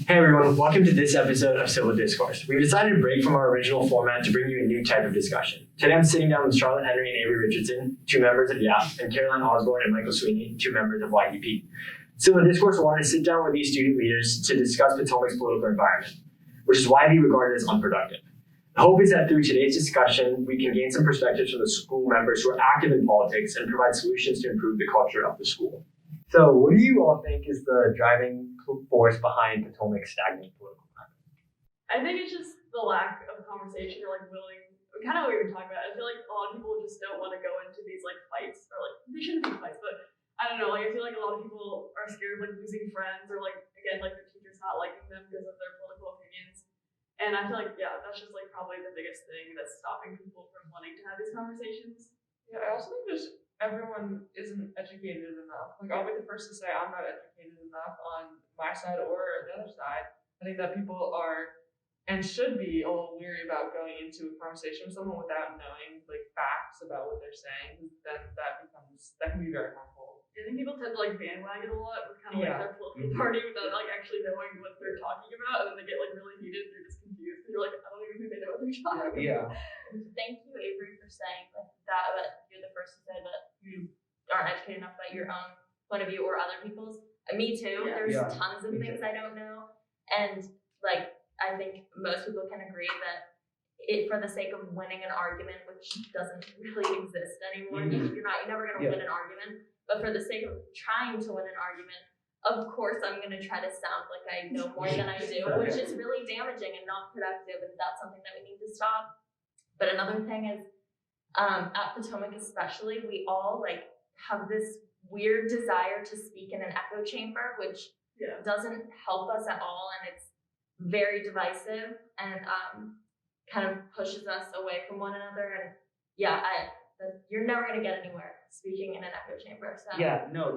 Hey everyone, welcome to this episode of Civil Discourse. We've decided to break from our original format to bring you a new type of discussion. Today I'm sitting down with Charlotte Henry and Avery Richardson, two members of YAF, and Caroline Osborne and Michael Sweeney, two members of YDP. Civil Discourse wanted to sit down with these student leaders to discuss Potomac's political environment, which is widely regarded as unproductive. The hope is that through today's discussion, we can gain some perspectives from the school members who are active in politics and provide solutions to improve the culture of the school. So what do you all think is the driving force behind Potomac's stagnant political climate? I think it's just the lack of conversation or willing, kind of what we were talking about. I feel like a lot of people just don't want to go into these fights, or they shouldn't be fights, but I don't know, I feel like a lot of people are scared of losing friends, or again, the teachers not liking them because of their political opinions. And I feel like, yeah, that's just probably the biggest thing that's stopping people from wanting to have these conversations. Yeah, I also think just everyone isn't educated enough. I'll be the first to say I'm not educated enough on my side or the other side. I think that people are and should be a little weary about going into a conversation with someone without knowing facts about what they're saying. Then that can be very harmful. I think people tend to bandwagon a lot with their political party without actually knowing what they're talking about, and then they get really heated and you're just confused because you're I don't even think they know what they're talking about. Yeah. Thank you, Avery, for saying that you're the first to say that you aren't educated enough about your own point of view or other people's. Me too. Yeah. There's tons of things I don't know, and I think most people can agree that for the sake of winning an argument, which doesn't really exist anymore, you're never going to win an argument. But for the sake of trying to win an argument, of course, I'm going to try to sound like I know more than I do, which is really damaging and not productive, and that's something that we need to stop. But another thing is, at Potomac especially, we all have this weird desire to speak in an echo chamber, which doesn't help us at all, and it's very divisive and kind of pushes us away from one another. And you're never going to get anywhere speaking in an echo chamber. So. Yeah, no,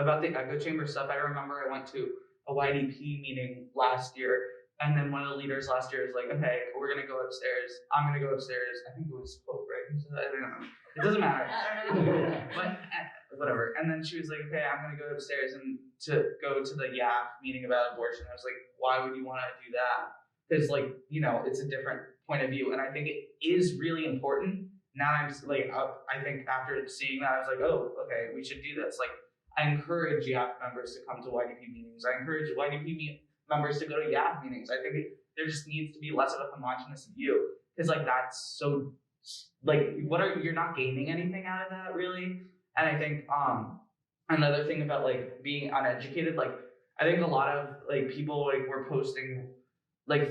about the echo chamber stuff, I remember I went to a YDP meeting last year, and then one of the leaders last year was okay, we're going to go upstairs. I'm going to go upstairs. I think it was Pope, right? I don't know. It doesn't matter. I don't know. But whatever. And then she was okay, I'm going to go upstairs and to go to the YAF meeting about abortion. I was why would you want to do that? Because it's a different point of view, and I think it is really important. Now I'm I think after seeing that, I was oh, okay, we should do this. I encourage YAF members to come to YDP meetings. I encourage YDP members to go to YAF meetings. I think there just needs to be less of a homogenous view, because that's so you're not gaining anything out of that really. And I think another thing about being uneducated, I think a lot of people were posting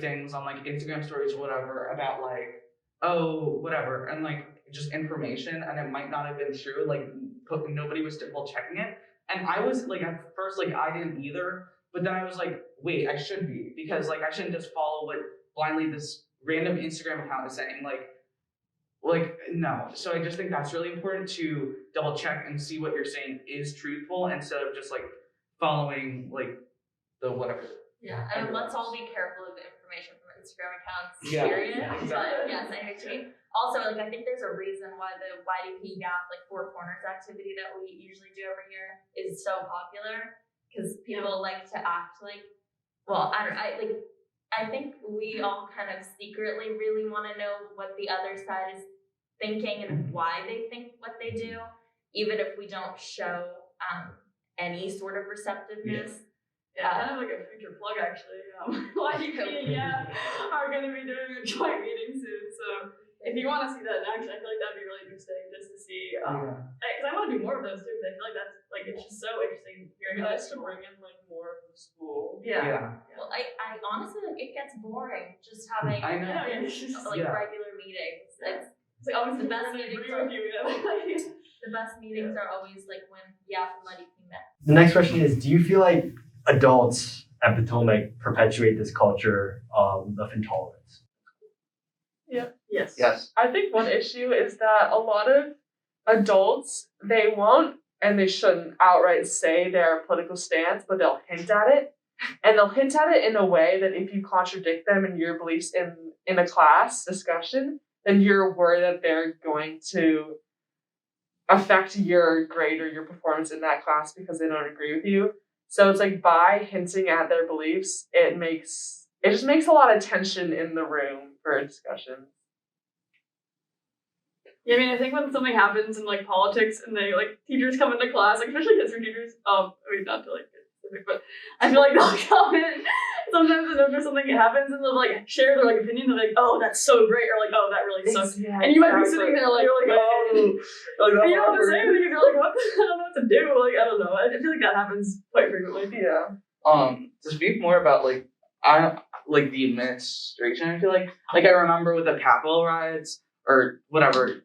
things on Instagram stories or whatever about oh whatever, and just information, and it might not have been true. Nobody was double checking it, and I was at first I didn't either, but then I was wait, I should be, because I shouldn't just follow what blindly this random Instagram account is saying. No. So I just think that's really important to double check and see what you're saying is truthful, instead of just following the whatever. Yeah, and let's all be careful of the information from Instagram accounts. Yeah, period. exactly. But yes, I know what you mean. Also, I think there's a reason why the YDP YAF Four Corners activity that we usually do every year is so popular, because people like to act I think we all kind of secretly really want to know what the other side is thinking and why they think what they do, even if we don't show any sort of receptiveness. Yeah, kind of a future plug actually. YDP and YAF are going to be doing a joint meeting soon, so if you want to see that in action, I feel that'd be really interesting just to see. Because I want to do more of those too. Because I feel that's it's just so interesting hearing how nice to bring in more of the school. Yeah. Well, I honestly it gets boring just having I know. regular meetings. It's always the best meetings. The best meetings are always when YAF and YDP met. The next question is, do you feel adults at Potomac perpetuate this culture of intolerance? Yeah. Yes. I think one issue is that a lot of adults, they won't and they shouldn't outright say their political stance, but they'll hint at it. And they'll hint at it in a way that if you contradict them in your beliefs in a class discussion, then you're worried that they're going to affect your grade or your performance in that class because they don't agree with you. So it's like by hinting at their beliefs, it just makes a lot of tension in the room for a discussion. Yeah, I mean, I think when something happens in like politics and they like teachers come into class, like especially history teachers, I mean not to like get specific, but I feel like they'll come in sometimes and after something happens and they'll like share their like opinion, they're like, oh, that's so great, or like, oh, that really sucks. Yeah, And you might be sitting there like, you're like, oh, like, and that's you don't want to awkward. say anything because you're like, what? I don't know what to do. Like, I don't know. I feel like that happens quite frequently. Yeah. To speak more about like the administration, I feel like I remember with the Capitol riots or whatever,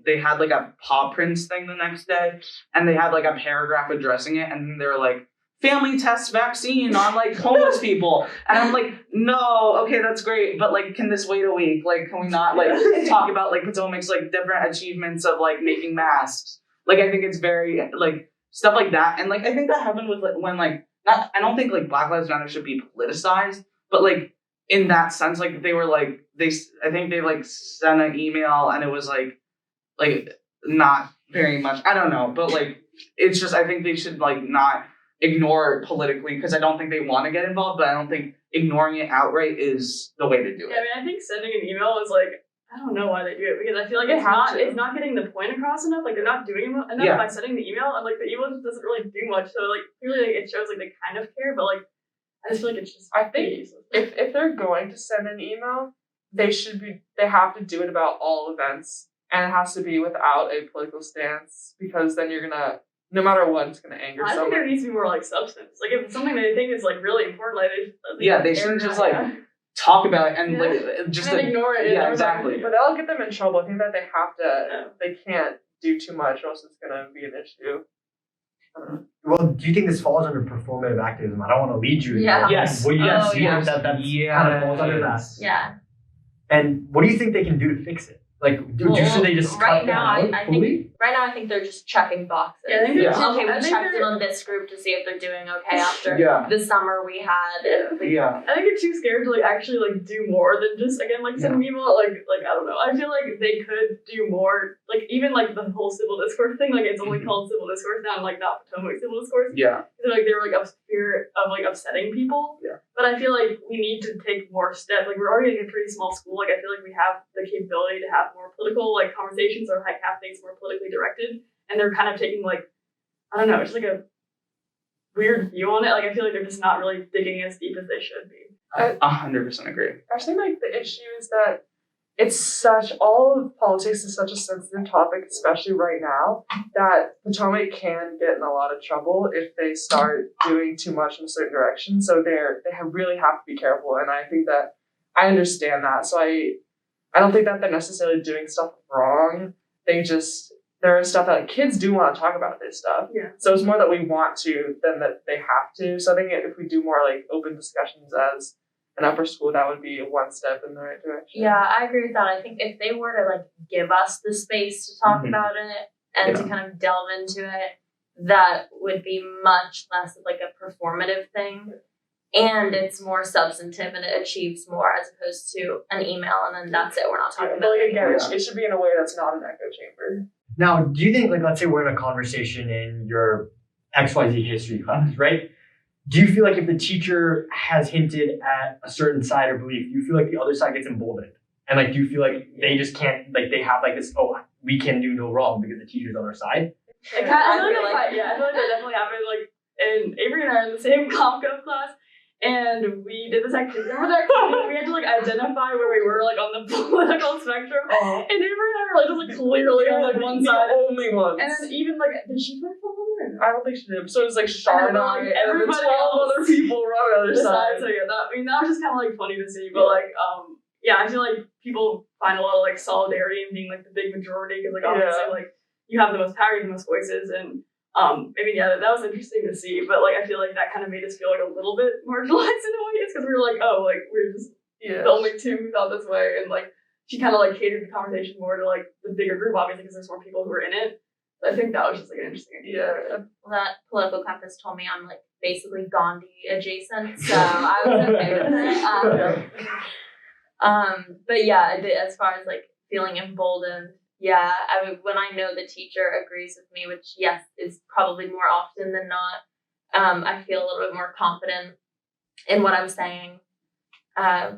they had like a paw prints thing the next day, and they had like a paragraph addressing it, and they were like, family test vaccine on like homeless people, and I'm like, no, okay, that's great, but like, can this wait a week? Like, can we not like talk about like Potomac's like different achievements of like making masks? Like, I think it's very like stuff like that, and like I think that happened with like when like not, I don't think like Black Lives Matter should be politicized, but like in that sense, like they were like I think they like sent an email and it was like not very much, I don't know, but like it's just I think they should like not ignore it politically because I don't think they want to get involved, but I don't think ignoring it outright is the way to do it. Yeah, I mean, I think sending an email is like, I don't know why they do it because I feel like it's not getting the point across enough. Like they're not doing enough by sending the email, and like the email just doesn't really do much. So like clearly like, it shows like they kind of care, but like I just feel like it's just. I think if they're going to send an email, they have to do it about all events, and it has to be without a political stance because then you're gonna. No matter what, it's gonna anger someone. I think there needs to be more like substance. Like if it's something that they think is like really important, like they shouldn't just like talk about it and like just and ignore it. Yeah, exactly. But that'll get them in trouble. I think that they have to. They can't do too much, or else it's gonna be an issue. Well, do you think this falls under performative activism? I don't want to lead you. Yeah. Yes. What do you Oh, see yeah. that kind of falls under that? Yeah. And what do you think they can do to fix it? Like, should they just right cut now, them out I fully? think right now I think they're just checking boxes. Yeah, I think they're Okay, we I think checked they're- in on this group to see if they're doing okay after Yeah. the summer we had. Yeah. I think they're too scared to like actually like do more than just again like send an email. Like I don't know. I feel like they could do more. Like even like the whole civil discourse thing. Like it's only called civil discourse now, and like not Potomac civil discourse. Yeah. Like they were like of fear of like upsetting people. Yeah. But I feel like we need to take more steps. Like we're already in a pretty small school. Like I feel like we have the capability to have more political like conversations or like have things more politically directed. And they're kind of taking like, I don't know, just like a weird view on it. Like I feel like they're just not really digging as deep as they should be. 100% agree. I think like the issue is that all of politics is such a sensitive topic, especially right now, that Potomac can get in a lot of trouble if they start doing too much in a certain direction. So they really have to be careful, and I think that I understand that. So I don't think that they're necessarily doing stuff wrong. There is stuff that kids do want to talk about this stuff. Yeah. So it's more that we want to than that they have to. So I think if we do more like open discussions as an upper school, that would be one step in the right direction. Yeah, I agree with that. I think if they were to like give us the space to talk about it and to kind of delve into it, that would be much less of like a performative thing. And it's more substantive and it achieves more as opposed to an email and then that's it. We're not talking But about like it. again, it should be in a way that's not an echo chamber. Now, do you think, like, let's say we're in a conversation in your XYZ history class, right? Do you feel like if the teacher has hinted at a certain side or belief, do you feel like the other side gets emboldened? And like, do you feel like they just can't, like, they have like this, oh, we can do no wrong because the teacher's on our side? I feel like that definitely happened. Like, and Avery and I are in the same comp class, and we did this activity. Remember that activity? We had to like identify where we were like on the political spectrum. And Avery and I were like just like clearly on like one side. Only ones. And then even like, did she play for her? I don't think she did. So it was like Sean and I, like, and then 12 everybody else other people were on the other side. So yeah, that was just kind of like funny to see. But like, yeah, I feel like people find a lot of like solidarity in being like the big majority because like obviously like you have the most power, the most voices, and I mean, yeah, that was interesting to see, but like I feel like that kind of made us feel like a little bit marginalized in a way, just because we were like, oh, like we're just the only two who thought this way, and like she kind of like catered the conversation more to like the bigger group, obviously, because there's more people who are in it. So I think that was just like an interesting idea. Well, that political compass told me I'm like basically Gandhi adjacent, so I was okay with it. But yeah, as far as like feeling emboldened. Yeah, when I know the teacher agrees with me, which yes is probably more often than not, I feel a little bit more confident in what I'm saying. I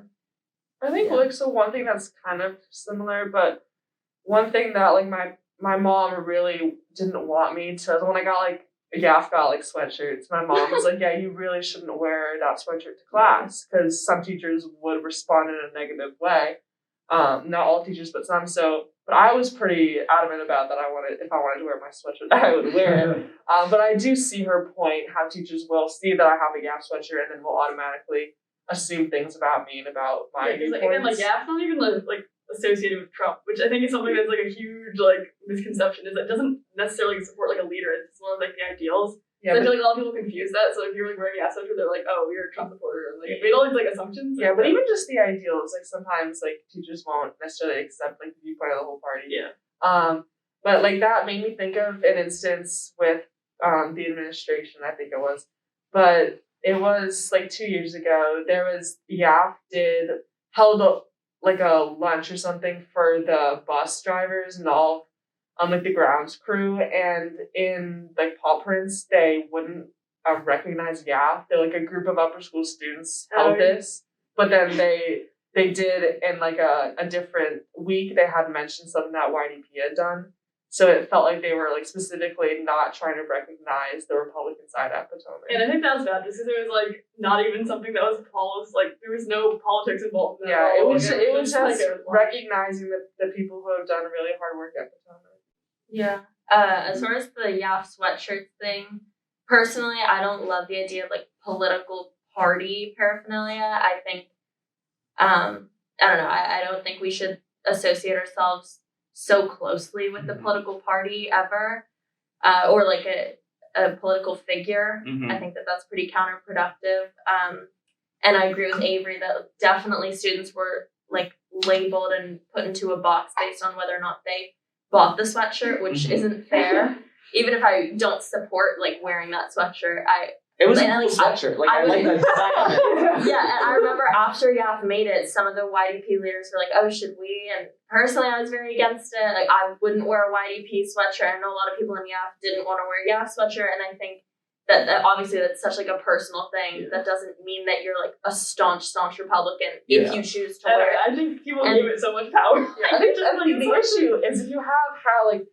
think Yeah. like so one thing that's kind of similar, but one thing that like my mom really didn't want me to, when I got like YAF got like sweatshirts, my mom was like, yeah, you really shouldn't wear that sweatshirt to class because some teachers would respond in a negative way. Not all teachers, but some. So, but I was pretty adamant about that. If I wanted to wear my sweatshirt, I would wear it. But I do see her point. How teachers will see that I have a YAF sweatshirt and then will automatically assume things about me and about my because like, again, like viewpoints. YAF's not even like associated with Trump, which I think is something that's like a huge like misconception. Is that it doesn't necessarily support like a leader. It's one of like the ideals. Yeah, So I but, feel like a lot of people confuse that. So if you're like wearing a YAF sweater, they're like, oh, you're a Trump supporter. And like made all these like assumptions. yeah, but even just the ideals, like sometimes like teachers won't necessarily accept like the viewpoint of the whole party. yeah. But like that made me think of an instance with the administration, I think it was. But it was like 2 years ago. There was YAF held like a lunch or something for the bus drivers and all like the grounds crew, and in like paw prints they wouldn't recognize YAF. They're like a group of upper school students held this, but then they did in like a different week they had mentioned something that YDP had done. So it felt like they were like specifically not trying to recognize the Republican side at Potomac. And I think that was bad just because it was like not even something that was like there was no politics involved in that. Yeah, at it all. was Like, just like a lunch. recognizing the people who have done really hard work at Potomac. Yeah. As far as the YAF sweatshirt thing, personally, I don't love the idea of like political party paraphernalia. I think, I don't know. I don't think we should associate ourselves so closely with the political party ever, or like a political figure. I think that's pretty counterproductive. And I agree with Avery that definitely students were like labeled and put into a box based on whether or not they bought the sweatshirt, which isn't fair. Even if I don't support like wearing that sweatshirt, It was a Like, cool sweatshirt. Like I I like would- that design of it. yeah, and I remember after YAF made it, some of the YDP leaders were like, oh, should we? And personally, I was very against it. Like, I wouldn't wear a YDP sweatshirt. I know a lot of people in YAF didn't want to wear a YAF sweatshirt, and I think that obviously that's such like a personal thing. That doesn't mean that you're like a staunch Republican if you choose to wear it. I think people And- give it so much power. I think the issue is if you have how like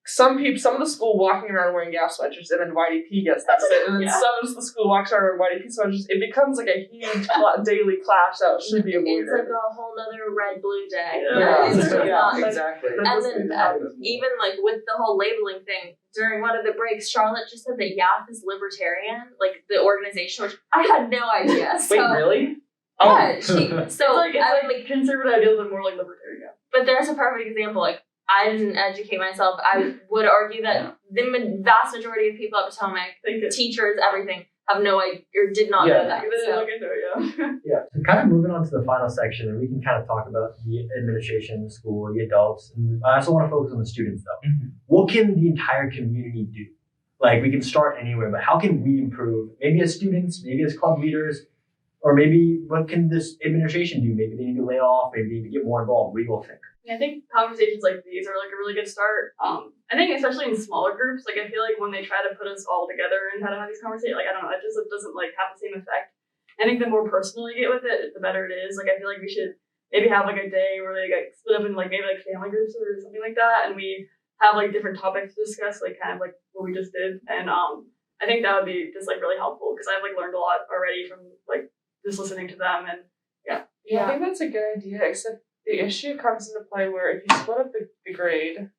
some of the school walking around wearing YAF sweatshirts, and then YDP gets that fit, and then some of the school walks around wearing YDP sweatshirts. It becomes like a huge daily clash that should be avoided. It's like a whole nother red-blue day. Yeah, It's just not- exactly. And then even like with the whole labeling thing, during one of the breaks, Charlotte just said that YAF is libertarian, like the organization, which I had no idea. So, Wait, really? Yeah, Oh. so It's I would like conservative ideals are more like libertarian. but there's a perfect example. Like I didn't educate myself. I would argue that the vast majority of people at Potomac, teachers, everything, have no idea or did not know that. They didn't So. look into it, Yeah, so kind of moving on to the final section, and we can kind of talk about the administration, the school, the adults. And I also want to focus on the students, though. What can the entire community do? Like, we can start anywhere, but how can we improve? Maybe as students, maybe as club leaders, or maybe what can this administration do? Maybe they need to lay off, maybe they need to get more involved. What do you all think? I think conversations like these are like a really good start. I think especially in smaller groups, like I feel like when they try to put us all together and how to have these conversations, like I don't know, it doesn't like have the same effect. I think the more personal you get with it, the better it is. Like I feel like we should maybe have like a day where they like split up in like maybe like family groups or something like that, and we have like different topics to discuss, like kind of like what we just did. And I think that would be just like really helpful because I've like learned a lot already from like just listening to them. And Yeah, I think that's a good idea, except the issue comes into play where if you split up the grade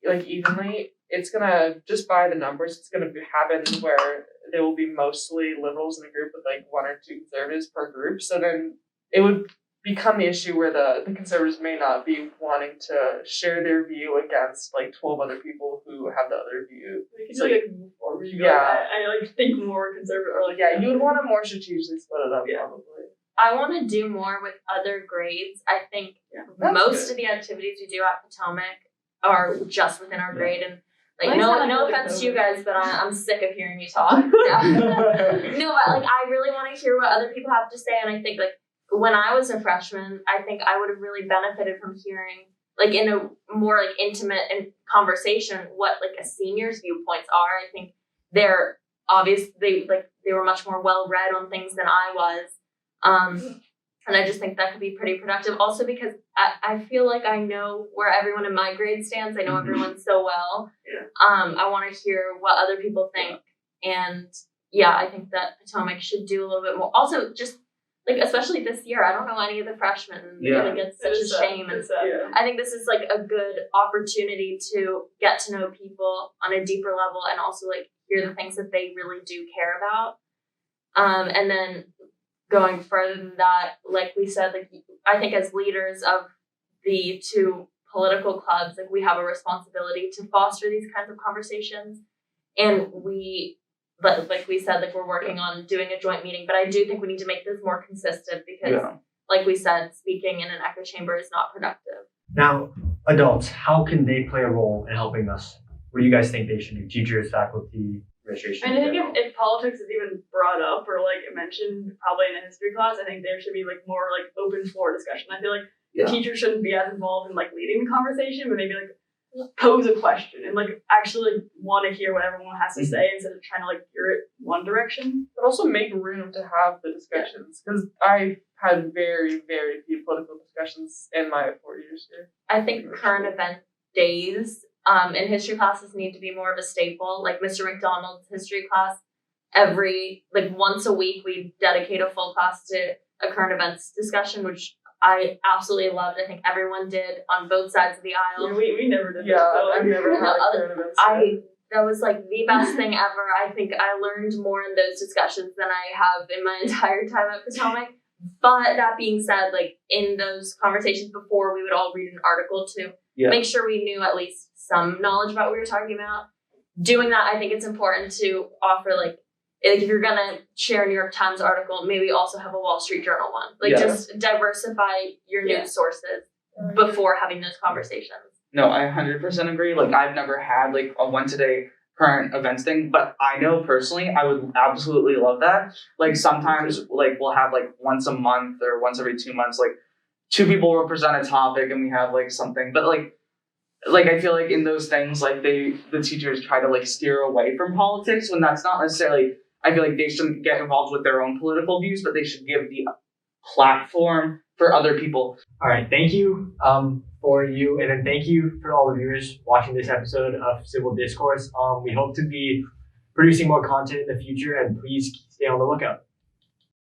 like evenly, it's gonna, just by the numbers, it's gonna happen where there will be mostly liberals in a group with like one or two conservatives per group. So then it would become the issue where the conservatives may not be wanting to share their view against like 12 other people who have the other view. we can So, like move forward. You go, yeah. I like think more conservative or like Yeah, you would want to more strategically split it up, Yeah. probably. I want to do more with other grades. I think That's most good. of the activities we do at Potomac are just within our grade, and like Mine's no not really offense to you good. guys, but I'm sick of hearing you talk. No, but like I really want to hear what other people have to say, and I think like when I was a freshman, I think I would have really benefited from hearing like in a more like intimate and conversation what like a senior's viewpoints are. I think they're obviously they were much more well read on things than I was. And I just think that could be pretty productive. Also because I feel like I know where everyone in my grade stands. I know everyone so well. Yeah. I want to hear what other people think. And yeah, I think that Potomac should do a little bit more. Also, just like, especially this year, I don't know any of the freshmen. Yeah. Like, it's such a shame. And I think this is like a good opportunity to get to know people on a deeper level and also like hear the things that they really do care about. And then going further than that, like we said, like I think as leaders of the two political clubs, like we have a responsibility to foster these kinds of conversations. And but like we said, like we're working on doing a joint meeting, but I do think we need to make this more consistent because like we said, speaking in an echo chamber is not productive. Now, adults, how can they play a role in helping us? What do you guys think they should do? Teachers, faculty, administration? I think if politics is even brought up or like mentioned probably in a history class, I think there should be like more like open floor discussion. I feel like the teacher shouldn't be as involved in like leading the conversation, but maybe like pose a question and like actually want to hear what everyone has to say instead of trying to like hear it one direction. But also make room to have the discussions because I had very, very few political discussions in my 4 years here. I think current event days in history classes need to be more of a staple. Like Mr. McDonald's history class, once a week we dedicate a full class to a current events discussion, which I absolutely loved. I think everyone did on both sides of the aisle. Yeah, we never did Yeah, that. I've never had a current events. That was like the best thing ever. I think I learned more in those discussions than I have in my entire time at Potomac. But that being said, like in those conversations before, we would all read an article to make sure we knew at least some knowledge about what we were talking about. Doing that, I think it's important to offer like if you're gonna share a New York Times article, maybe also have a Wall Street Journal one. Just diversify your news sources before having those conversations. No, I 100% agree. Like I've never had like a once a day current events thing, but I know personally I would absolutely love that. Like sometimes like we'll have like once a month or once every 2 months, like two people will present a topic and we have like something, but like I feel like in those things, like the teachers try to like steer away from politics when that's not necessarily, I feel like they shouldn't get involved with their own political views, but they should give the platform for other people. All right, thank you for you, and then thank you for all the viewers watching this episode of Civil Discourse. We hope to be producing more content in the future, and please stay on the lookout.